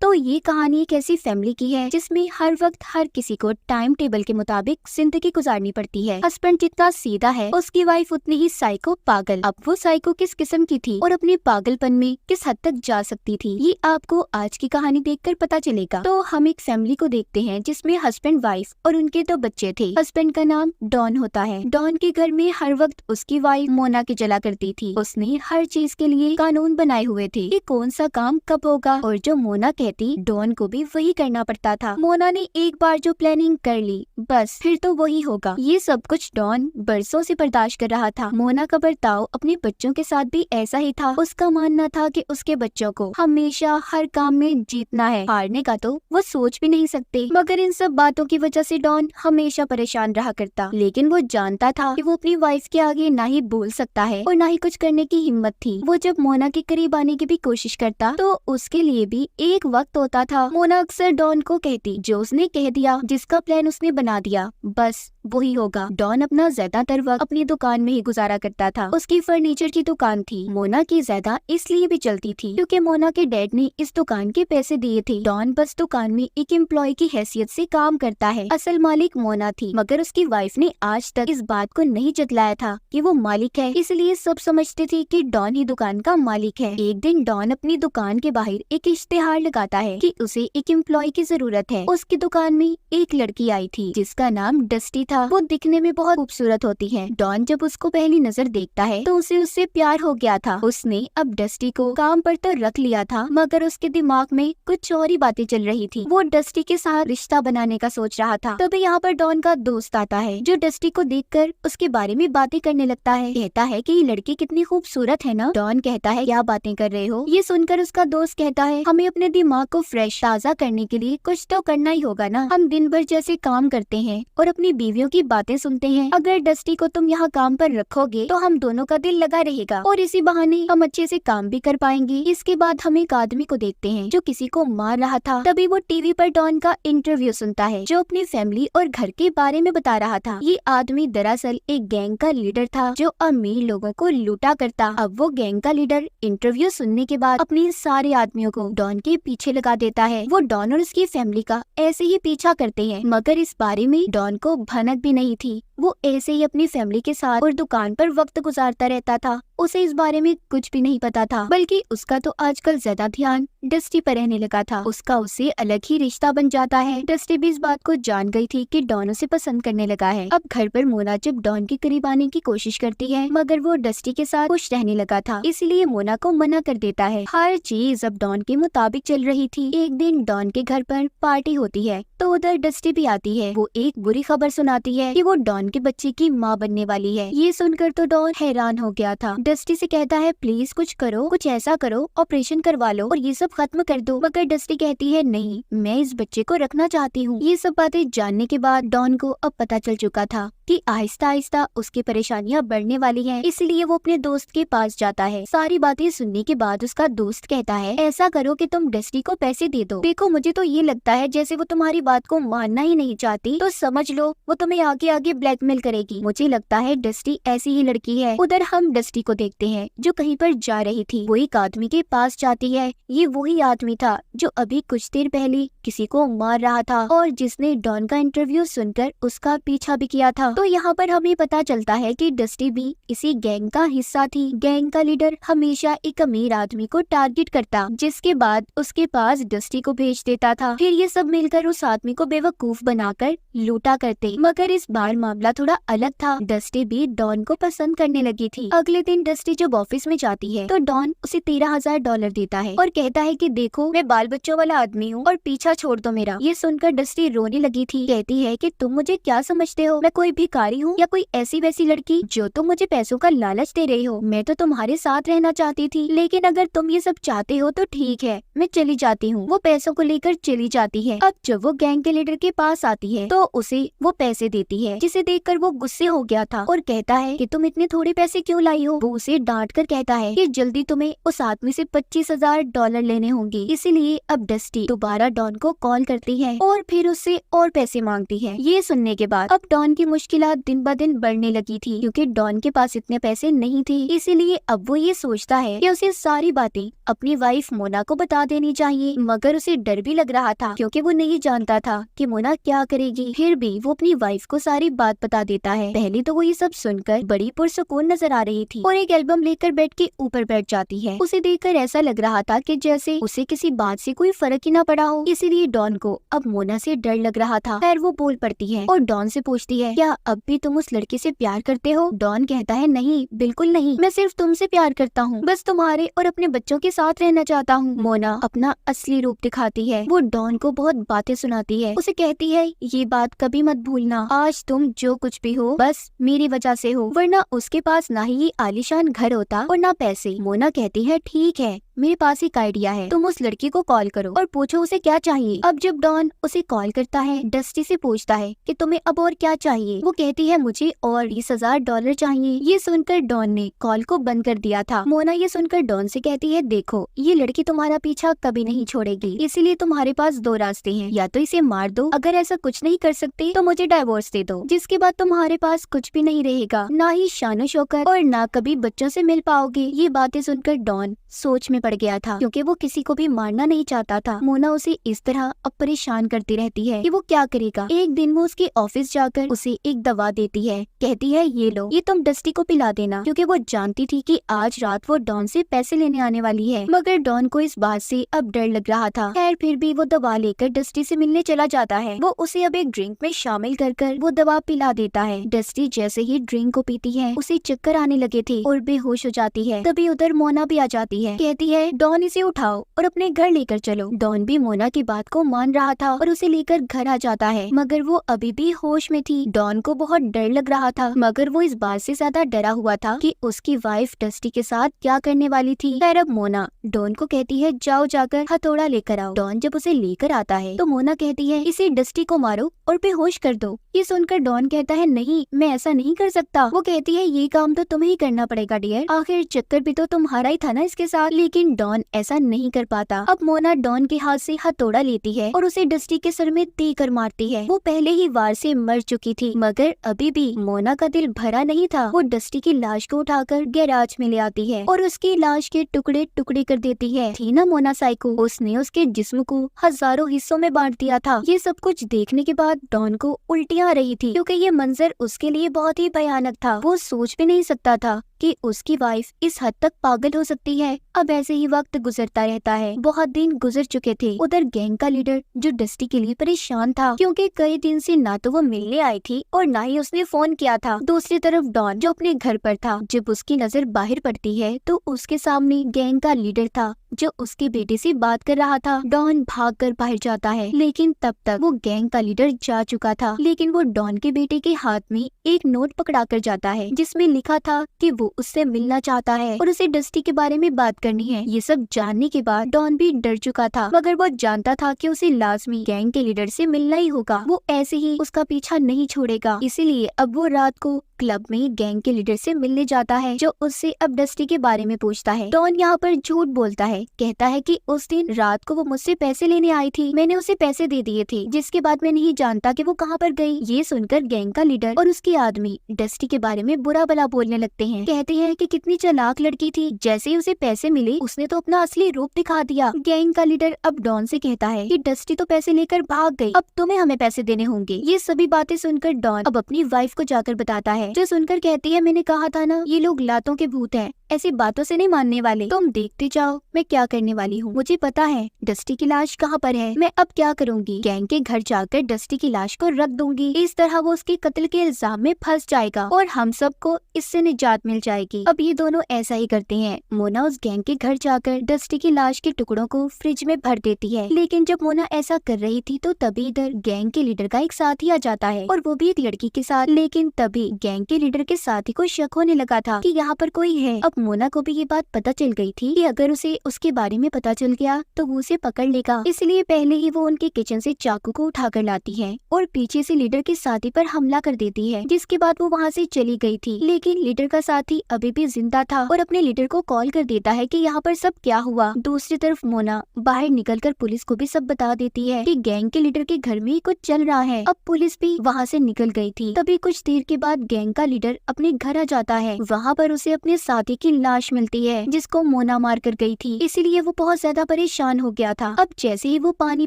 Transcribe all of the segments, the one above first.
तो ये कहानी एक ऐसी फैमिली की है जिसमें हर वक्त हर किसी को टाइम टेबल के मुताबिक जिंदगी गुजारनी पड़ती है। हस्बैंड जितना सीधा है उसकी वाइफ उतनी ही साइको पागल। अब वो साइको किस किस्म की थी और अपने पागलपन में किस हद तक जा सकती थी, ये आपको आज की कहानी देखकर पता चलेगा। तो हम एक फैमिली को देखते हैं जिसमें हस्बैंड, वाइफ और उनके 2 बच्चे थे। हस्बैंड का नाम डॉन होता है। डॉन के घर में हर वक्त उसकी वाइफ मोना के जला करती थी। उसने हर चीज के लिए कानून बनाए हुए थे कि कौन सा काम कब होगा, और जो मोना कहती डॉन को भी वही करना पड़ता था। मोना ने एक बार जो प्लानिंग कर ली बस फिर तो वही होगा। ये सब कुछ डॉन बरसों से बर्दाश्त कर रहा था। मोना का बर्ताव अपने बच्चों के साथ भी ऐसा ही था। उसका मानना था कि उसके बच्चों को हमेशा हर काम में जीतना है, हारने का तो वो सोच भी नहीं सकते। मगर इन सब बातों की वजह से डॉन हमेशा परेशान रहा करता। लेकिन वो जानता था कि वो अपनी वाइफ के आगे ना ही बोल सकता है और ना ही कुछ करने की हिम्मत थी। वो जब मोना के करीब आने की भी कोशिश करता तो उसके लिए भी एक वक्त होता था। मोना अक्सर डॉन को कहती, जो उसने कह दिया, जिसका प्लान उसने बना दिया, बस वही होगा। डॉन अपना ज्यादातर वक्त अपनी दुकान में ही गुजारा करता था। उसकी फर्नीचर की दुकान थी। मोना की ज्यादा इसलिए भी चलती थी क्योंकि मोना के डैड ने इस दुकान के पैसे दिए थे। डॉन बस दुकान में एक एम्प्लॉय की हैसियत से काम करता है। असल मालिक मोना थी, मगर उसकी वाइफ ने आज तक इस बात को नहीं जतलाया था कि वो मालिक है, इसलिए सब समझते थे कि डॉन ही दुकान का मालिक है। एक दिन डॉन अपनी दुकान के बाहर एक इश्तेहार लगाता है कि उसे एक एम्प्लॉय की जरूरत है। उसकी दुकान में एक लड़की आई थी जिसका नाम डस्टी था। वो दिखने में बहुत खूबसूरत होती है। डॉन जब उसको पहली नजर देखता है तो उसे उससे प्यार हो गया था। उसने अब डस्टी को काम पर तो रख लिया था, मगर उसके दिमाग में कुछ और ही बातें चल रही थी। वो डस्टी के साथ रिश्ता बनाने का सोच रहा था। तभी यहाँ पर डॉन का दोस्त आता है जो डस्टी को देखकर उसके बारे में बातें करने लगता है। कहता है कि ये लड़की कितनी खूबसूरत है ना। डॉन कहता है, क्या बातें कर रहे हो। ये सुनकर उसका दोस्त कहता है, हमें अपने दिमाग को फ्रेश ताज़ा करने के लिए कुछ तो करना ही होगा ना। हम दिन भर जैसे काम करते हैं और अपनी बीवियों की बातें सुनते हैं। अगर डस्टी को तुम यहाँ काम पर रखोगे तो हम दोनों का दिल लगा रहेगा और इसी बहाने हम अच्छे से काम भी कर पाएंगे। इसके बाद हम एक आदमी को देखते हैं जो किसी को मार रहा था। तभी वो टीवी पर डॉन का इंटरव्यू सुनता है जो अपनी फैमिली और घर के बारे में बता रहा था। ये आदमी दरअसल एक गैंग का लीडर था जो अमीर लोगों को लूटा करता। अब वो गैंग का लीडर इंटरव्यू सुनने के बाद अपने सारे आदमियों को डॉन के पीछे लगा देता है। वो डॉन और उसकी फैमिली का ऐसे ही पीछा करते हैं, मगर इस बारे में डॉन को भनक भी नहीं थी। वो ऐसे ही अपनी फैमिली के साथ और दुकान पर वक्त गुजारता रहता था। उसे इस बारे में कुछ भी नहीं पता था, बल्कि उसका तो आजकल ज्यादा ध्यान डस्टी पर रहने लगा था। उसका उससे अलग ही रिश्ता बन जाता है। डस्टी भी इस बात को जान गई थी कि डॉन उसे पसंद करने लगा है। अब घर पर मोना जब डॉन के करीब आने की कोशिश करती है, मगर वो डस्टी के साथ खुश रहने लगा था, इसलिए मोना को मना कर देता है। हर चीज अब डॉन के मुताबिक चल रही थी। एक दिन डॉन के घर पर पार्टी होती है तो उधर डस्टी भी आती है। वो एक बुरी खबर सुनाती है कि वो डॉन के बच्चे की माँ बनने वाली है। ये सुनकर तो डॉन हैरान हो गया था। डस्टी से कहता है, प्लीज कुछ करो, कुछ ऐसा करो, ऑपरेशन करवा लो और ये सब खत्म कर दो। मगर डस्टी कहती है, नहीं, मैं इस बच्चे को रखना चाहती हूँ। ये सब बातें जानने के बाद डॉन को अब पता चल चुका था कि आहिस्ता आहिस्ता उसकी परेशानियां बढ़ने वाली हैं, इसलिए वो अपने दोस्त के पास जाता है। सारी बातें सुनने के बाद उसका दोस्त कहता है, ऐसा करो कि तुम डस्टी को पैसे दे दो। देखो, मुझे तो ये लगता है जैसे वो तुम्हारी बात को मानना ही नहीं चाहती, तो समझ लो वो तुम्हें आगे आगे ब्लैकमेल करेगी। मुझे लगता है डस्टी ऐसी ही लड़की है। उधर हम डस्टी को देखते हैं जो कहीं पर जा रही थी। वो एक आदमी के पास जाती है। ये वही आदमी था जो अभी कुछ देर पहले किसी को मार रहा था और जिसने डॉन का इंटरव्यू सुनकर उसका पीछा भी किया था। तो यहाँ पर हमें पता चलता है कि डस्टी भी इसी गैंग का हिस्सा थी। गैंग का लीडर हमेशा एक अमीर आदमी को टारगेट करता, जिसके बाद उसके पास डस्टी को भेज देता था। फिर ये सब मिलकर उस आदमी को बेवकूफ बनाकर लूटा करते। मगर इस बार मामला थोड़ा अलग था। डस्टी भी डॉन को पसंद करने लगी थी। अगले दिन डस्टी जब ऑफिस में जाती है तो डॉन उसे $13,000 देता है और कहता है कि देखो, मैं बाल बच्चों वाला आदमी हूँ और पीछा छोड़ दो मेरा। ये सुनकर डस्टी रोने लगी थी। कहती है कि तुम मुझे क्या समझते हो, मैं कोई भिखारी हूँ या कोई ऐसी वैसी लड़की जो तुम मुझे पैसों का लालच दे रही हो। मैं तो तुम्हारे साथ रहना चाहती थी, लेकिन अगर तुम ये सब चाहते हो तो ठीक है, मैं चली जाती हूँ। वो पैसों को लेकर चली जाती है। अब जब वो गैंग के लीडर के पास आती है तो उसे वो पैसे देती है, जिसे देखकर वो गुस्से हो गया था और कहता है कि तुम इतने थोड़े पैसे क्यों लाई हो। वो उसे डांट कर कहता है कि जल्दी तुम्हें उस आदमी से $25,000 लेने होंगे। इसीलिए अब डस्टी दोबारा डॉन को कॉल करती है और फिर उससे और पैसे मांगती है। ये सुनने के बाद अब डॉन की मुश्किलात दिन ब दिन बढ़ने लगी थी, क्योंकि डॉन के पास इतने पैसे नहीं थे। इसीलिए अब वो ये सोचता है कि उसे सारी बातें अपनी वाइफ मोना को बता देनी चाहिए, मगर उसे डर भी लग रहा था क्योंकि वो नहीं जानता था कि मोना क्या करेगी। फिर भी वो अपनी वाइफ को सारी बात बता देता है। पहले तो वो ये सब सुनकर बड़ी पुरसुकून नजर आ रही थी और एक एल्बम लेकर बेड के ऊपर बैठ जाती है। उसे देखकर ऐसा लग रहा था कि जैसे उसे किसी बात से कोई फर्क ही ना पड़ा हो। इसीलिए डॉन को अब मोना से डर लग रहा था। खैर वो बोल पड़ती है और डॉन से पूछती है, क्या अब भी तुम उस लड़के से प्यार करते हो? डॉन कहता है, नहीं, बिल्कुल नहीं, मैं सिर्फ तुमसे प्यार करता हूँ, बस तुम्हारे और अपने बच्चों के साथ रहना चाहता हूँ। मोना अपना असली रूप दिखाती है। वो डॉन को बहुत बातें सुनाती है। उसे कहती है, ये बात कभी मत भूलना, आज तुम जो कुछ भी हो बस मेरी वजह से हो, वरना उसके पास ना ही ये आलीशान घर होता और ना पैसे। मोना कहती है, ठीक है, मेरे पास एक आइडिया है, तुम उस लड़की को कॉल करो और पूछो उसे क्या चाहिए। अब जब डॉन उसे कॉल करता है, डस्टी से पूछता है कि तुम्हें अब और क्या चाहिए। वो कहती है, मुझे और $20,000 चाहिए। ये सुनकर डॉन ने कॉल को बंद कर दिया था। मोना ये सुनकर डॉन से कहती है, देखो ये लड़की तुम्हारा पीछा कभी नहीं छोड़ेगी, इसीलिए तुम्हारे पास दो रास्ते हैं, या तो इसे मार दो, अगर ऐसा कुछ नहीं कर सकते तो मुझे डाइवोर्स दे दो, जिसके बाद तुम्हारे पास कुछ भी नहीं रहेगा, ना ही शानो शौकत और ना कभी बच्चों से मिल पाओगे। ये बातें सुनकर डॉन सोच में पड़ गया था, क्योंकि वो किसी को भी मारना नहीं चाहता था। मोना उसे इस तरह अब परेशान करती रहती है कि वो क्या करेगा। एक दिन वो उसके ऑफिस जाकर उसे एक दवा देती है। कहती है, ये लो, ये तुम डस्टी को पिला देना, क्योंकि वो जानती थी कि आज रात वो डॉन से पैसे लेने आने वाली है। मगर डॉन को इस बात से अब डर लग रहा था। खैर फिर भी वो दवा लेकर डस्टी से मिलने चला जाता है। वो उसे अब एक ड्रिंक में शामिल कर वो दवा पिला देता है। डस्टी जैसे ही ड्रिंक को पीती है, उसे चक्कर आने लगे थे और बेहोश हो जाती है। तभी उधर मोना भी आ जाती है। कहती है, डॉन इसे उठाओ और अपने घर लेकर चलो। डॉन भी मोना की बात को मान रहा था और उसे लेकर घर आ जाता है, मगर वो अभी भी होश में थी। डॉन को बहुत डर लग रहा था, मगर वो इस बात से ज्यादा डरा हुआ था कि उसकी वाइफ डस्टी के साथ क्या करने वाली थी। खैर अब मोना डॉन को कहती है, जाओ जाकर हथौड़ा लेकर आओ। डॉन जब उसे लेकर आता है तो मोना कहती है, इसे डस्टी को मारो और बेहोश कर दो। ये सुनकर डॉन कहता है, नहीं, मैं ऐसा नहीं कर सकता। वो कहती है, ये काम तो तुम्हें ही करना पड़ेगा डियर, आखिर चक्कर भी तो तुम्हारा ही था ना इसके साथ। लेकिन डॉन ऐसा नहीं कर पाता। अब मोना डॉन के हाथ से हथौड़ा लेती है और उसे डस्टी के सर में देकर मारती है। वो पहले ही वार से मर चुकी थी, मगर अभी भी मोना का दिल भरा नहीं था। वो डस्टी की लाश को उठाकर गैराज में ले आती है और उसकी लाश के टुकड़े टुकड़े कर देती है। थी ना मोना साइको, उसने उसके जिस्म को हजारों हिस्सों में बांट दिया था। ये सब कुछ देखने के बाद डॉन को उल्टियाँ आ रही थी, क्योंकि ये मंजर उसके लिए बहुत ही भयानक था। वो सोच भी नहीं सकता था कि उसकी वाइफ इस हद तक पागल हो सकती है। अब ऐसे ही वक्त गुजरता रहता है। बहुत दिन गुजर चुके थे। उधर गैंग का लीडर जो डस्टी के लिए परेशान था, क्योंकि कई दिन से ना तो वो मिलने आई थी और ना ही उसने फोन किया था। दूसरी तरफ डॉन जो अपने घर पर था, जब उसकी नजर बाहर पड़ती है तो उसके सामने गैंग का लीडर था जो उसके बेटे से बात कर रहा था। डॉन भागकर बाहर जाता है, लेकिन तब तक वो गैंग का लीडर जा चुका था। लेकिन वो डॉन के बेटे के हाथ में एक नोट पकड़ा कर जाता है, जिसमें लिखा था कि वो उससे मिलना चाहता है और उसे डस्टी के बारे में बात करनी है। ये सब जानने के बाद डॉन भी डर चुका था, मगर वो जानता था कि उसे लाजमी गैंग के लीडर से मिलना ही होगा। वो ऐसे ही उसका पीछा नहीं छोड़ेगा। इसीलिए अब वो रात को क्लब में गैंग के लीडर से मिलने जाता है, जो उससे अब डस्टी के बारे में पूछता है। डॉन यहाँ पर झूठ बोलता है, कहता है कि उस दिन रात को वो मुझसे पैसे लेने आई थी, मैंने उसे पैसे दे दिए थे, जिसके बाद मैं नहीं जानता कि वो कहाँ पर गई। ये सुनकर गैंग का लीडर और उसके आदमी डस्टी के बारे में बुरा भला बोलने लगते हैं। कहते हैं कि कितनी चालाक लड़की थी, जैसे ही उसे पैसे मिले उसने तो अपना असली रूप दिखा दिया। गैंग का लीडर अब डॉन से कहता है कि डस्टी तो पैसे लेकर भाग गई, अब तुम्हें हमें पैसे देने होंगे। ये सभी बातें सुनकर डॉन अब अपनी वाइफ को जाकर बताता है, जो सुनकर कहती है, मैंने कहा था ना, ये लोग लातों के भूत हैं, ऐसी बातों से नहीं मानने वाले। तुम देखते जाओ मैं क्या करने वाली हूँ। मुझे पता है डस्टी की लाश कहाँ पर है। मैं अब क्या करूँगी, गैंग के घर जाकर डस्टी की लाश को रख दूंगी। इस तरह वो उसके कत्ल के इल्जाम में फंस जाएगा और हम सबको इससे निजात मिल जाएगी। अब ये दोनों ऐसा ही करते हैं। मोना उस गैंग के घर जाकर डस्टी की लाश के टुकड़ों को फ्रिज में भर देती है। लेकिन जब मोना ऐसा कर रही थी तो तभी इधर गैंग के लीडर का एक साथी आ जाता है, और वो भी एक लड़की के साथ। लेकिन तभी गैंग के लीडर के साथी को शक होने लगा था कि यहाँ पर कोई है। अब वक्त मोना को भी ये बात पता चल गई थी कि अगर उसे उसके बारे में पता चल गया तो वो उसे पकड़ लेगा, इसलिए पहले ही वो उनके किचन से चाकू को उठाकर लाती है और पीछे से लीडर के साथी पर हमला कर देती है, जिसके बाद वो वहाँ से चली गई थी। लेकिन लीडर का साथी अभी भी जिंदा था और अपने लीडर को कॉल कर देता है कि यहाँ पर सब क्या हुआ। दूसरी तरफ मोना बाहर निकलकर पुलिस को भी सब बता देती है कि गैंग के लीडर के घर में कुछ चल रहा है। अब पुलिस भी वहाँ से निकल गई थी। तभी कुछ देर के बाद गैंग का लीडर अपने घर आ जाता है। वहाँ पर उसे अपने साथी की लाश मिलती है जिसको मोना मार कर गई थी, इसीलिए वो बहुत ज्यादा परेशान हो गया था। अब जैसे ही वो पानी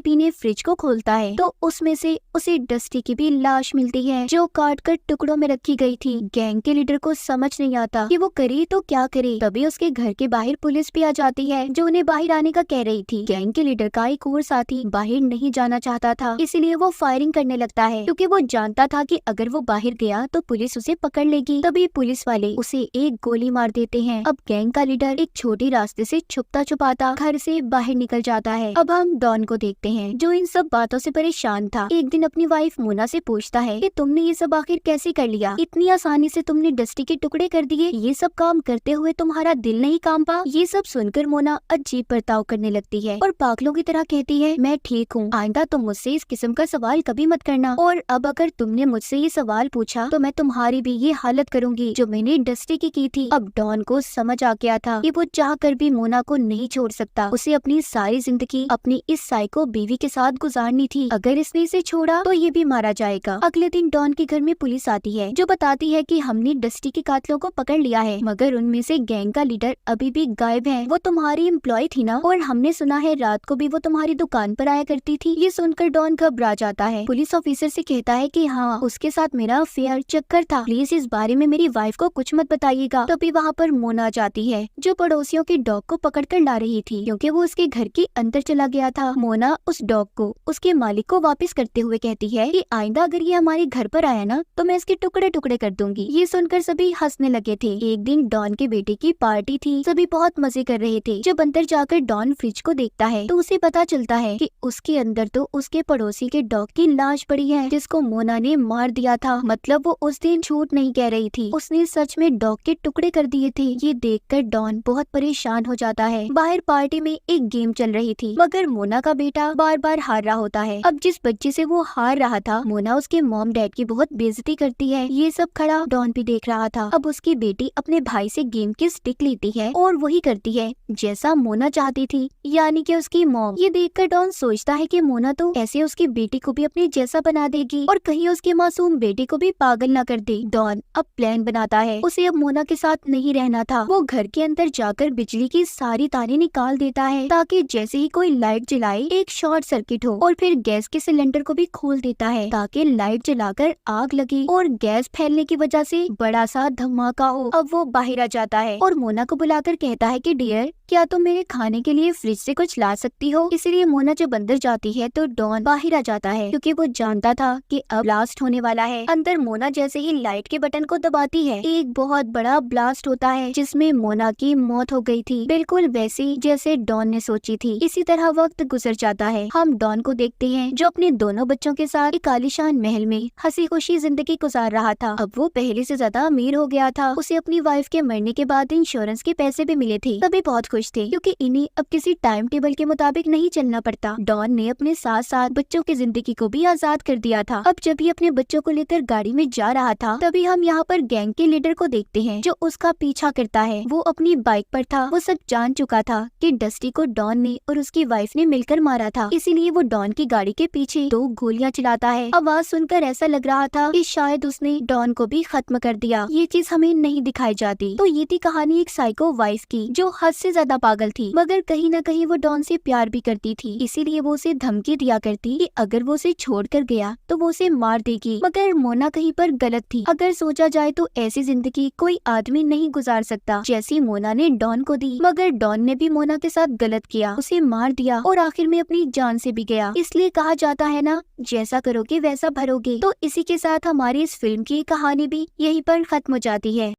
पीने फ्रिज को खोलता है तो उसमें से उसे डस्टी की भी लाश मिलती है जो काट कर टुकड़ों में रखी गई थी। गैंग के लीडर को समझ नहीं आता कि वो करे तो क्या करे। तभी उसके घर के बाहर पुलिस भी आ जाती है जो उन्हें बाहर आने का कह रही थी। गैंग के लीडर का एक और साथी बाहर नहीं जाना चाहता था, इसलिए वो फायरिंग करने लगता है क्योंकि वो जानता था कि अगर वो बाहर गया तो पुलिस उसे पकड़ लेगी। तभी पुलिस वाले उसे एक गोली मार देते हैं। अब गैंग का लीडर एक छोटे रास्ते से छुपता छुपाता घर से बाहर निकल जाता है। अब हम डॉन को देखते हैं जो इन सब बातों से परेशान था। एक दिन अपनी वाइफ मोना से पूछता है कि तुमने ये सब आखिर कैसे कर लिया, इतनी आसानी से तुमने डस्टी के टुकड़े कर दिए, ये सब काम करते हुए तुम्हारा दिल नहीं काम पा। ये सब सुनकर मोना अजीब बर्ताव करने लगती है और पागलों की तरह कहती है मैं ठीक हूँ, आइंदा तुम मुझसे इस किस्म का सवाल कभी मत करना, और अब अगर तुमने मुझसे ये सवाल पूछा तो मैं तुम्हारी भी ये हालत करूंगी जो मैंने डस्टी की थी। अब डॉन को समझ आ गया था कि वो चाह कर भी मोना को नहीं छोड़ सकता, उसे अपनी सारी जिंदगी अपनी इस साइको बीवी के साथ गुजारनी थी। अगर इसने इसे छोड़ा तो ये भी मारा जाएगा। अगले दिन डॉन के घर में पुलिस आती है जो बताती है कि हमने डस्टी के कातिलों को पकड़ लिया है, मगर उनमें से गैंग का लीडर अभी भी गायब है। वो तुम्हारी एम्प्लॉय थी ना, और हमने सुना है रात को भी वो तुम्हारी दुकान पर आया करती थी। ये सुनकर डॉन घबरा जाता है। पुलिस ऑफिसर से कहता है कि हाँ, उसके साथ मेरा अफेयर चक्कर था, प्लीज इस बारे में मेरी वाइफ को कुछ मत बताइएगा। तभी वहाँ पर मोना जाती है जो पड़ोसियों के डॉग को पकड़ कर ला रही थी क्योंकि वो उसके घर के अंदर चला गया था। मोना उस डॉग को उसके मालिक को वापस करते हुए कहती है कि आइंदा अगर ये हमारे घर पर आया ना तो मैं इसके टुकड़े टुकड़े कर दूंगी। ये सुनकर सभी हंसने लगे थे। एक दिन डॉन के बेटे की पार्टी थी, सभी बहुत मजे कर रहे थे। जब अंदर जाकर डॉन फ्रिज को देखता है तो उसे पता चलता है कि उसके अंदर तो उसके पड़ोसी के डॉग की लाश पड़ी है जिसको मोना ने मार दिया था। मतलब वो उस दिन झूठ नहीं कह रही थी, उसने सच में डॉग के टुकड़े कर दिए थे। ये देखकर डॉन बहुत परेशान हो जाता है। बाहर पार्टी में एक गेम चल रही थी मगर मोना का बेटा बार बार हार रहा होता है। अब जिस बच्चे से वो हार रहा था मोना उसके मॉम डैड की बहुत बेइज्जती करती है। ये सब खड़ा डॉन भी देख रहा था। अब उसकी बेटी अपने भाई से गेम की स्टिक लेती है और वही करती है जैसा मोना चाहती थी, यानी कि उसकी मॉम। ये देखकर डॉन सोचता है कि मोना तो ऐसे उसकी बेटी को भी अपने जैसा बना देगी और कहीं उसके मासूम बेटे को भी पागल न कर दे। डॉन अब प्लान बनाता है, उसे अब मोना के साथ नहीं रहना था। वो घर के अंदर जाकर बिजली की सारी तारें निकाल देता है ताकि जैसे ही कोई लाइट जलाए एक शॉर्ट सर्किट हो, और फिर गैस के सिलेंडर को भी खोल देता है ताकि लाइट जलाकर आग लगे और गैस फैलने की वजह से बड़ा सा धमाका हो। अब वो बाहर आ जाता है और मोना को बुलाकर कहता है कि डियर, क्या तुम मेरे खाने के लिए फ्रिज से कुछ ला सकती हो। इसलिए मोना जब अंदर जाती है तो डॉन बाहर आ जाता है क्योंकि वो जानता था कि अब ब्लास्ट होने वाला है। अंदर मोना जैसे ही लाइट के बटन को दबाती है एक बहुत बड़ा ब्लास्ट होता है जिसमें मोना की मौत हो गई थी, बिल्कुल वैसी जैसे डॉन ने सोची थी। इसी तरह वक्त गुजर जाता है। हम डॉन को देखते हैं जो अपने दोनों बच्चों के साथ एक आलीशान महल में हंसी खुशी जिंदगी गुजार रहा था। अब वो पहले से ज्यादा अमीर हो गया था। उसे अपनी वाइफ के मरने के बाद इंश्योरेंस के पैसे भी मिले थे। तभी बहुत खुश थे क्योंकि इन्हें अब किसी टाइम टेबल के मुताबिक नहीं चलना पड़ता। डॉन ने अपने साथ साथ बच्चों की जिंदगी को भी आजाद कर दिया था। अब जब ये अपने बच्चों को लेकर गाड़ी में जा रहा था तभी हम यहाँ पर गैंग के लीडर को देखते हैं जो उसका पीछा करता है। वो अपनी बाइक पर था। वो सब जान चुका था कि डस्टी को डॉन ने और उसकी वाइफ ने मिलकर मारा था, इसीलिए वो डॉन की गाड़ी के पीछे 2 गोलियां चलाता है। आवाज सुनकर ऐसा लग रहा था कि शायद उसने डॉन को भी खत्म कर दिया। ये चीज हमें नहीं दिखाई जाती। तो ये थी कहानी एक साइको वाइफ की जो हद से ज्यादा पागल थी, मगर कहीं न कहीं वो डॉन से प्यार भी करती थी। इसीलिए वो उसे धमकी दिया करती कि अगर वो उसे छोड़ कर गया तो वो उसे मार देगी। मगर मोना कहीं पर गलत थी। अगर सोचा जाए तो ऐसी जिंदगी कोई आदमी नहीं गुजार सकता जैसी मोना ने डॉन को दी। मगर डॉन ने भी मोना के साथ गलत किया, उसे मार दिया और आखिर में अपनी जान से भी गया। इसलिए कहा जाता है ना, जैसा करोगे वैसा भरोगे। तो इसी के साथ हमारी इस फिल्म की कहानी भी यहीं पर खत्म हो जाती है।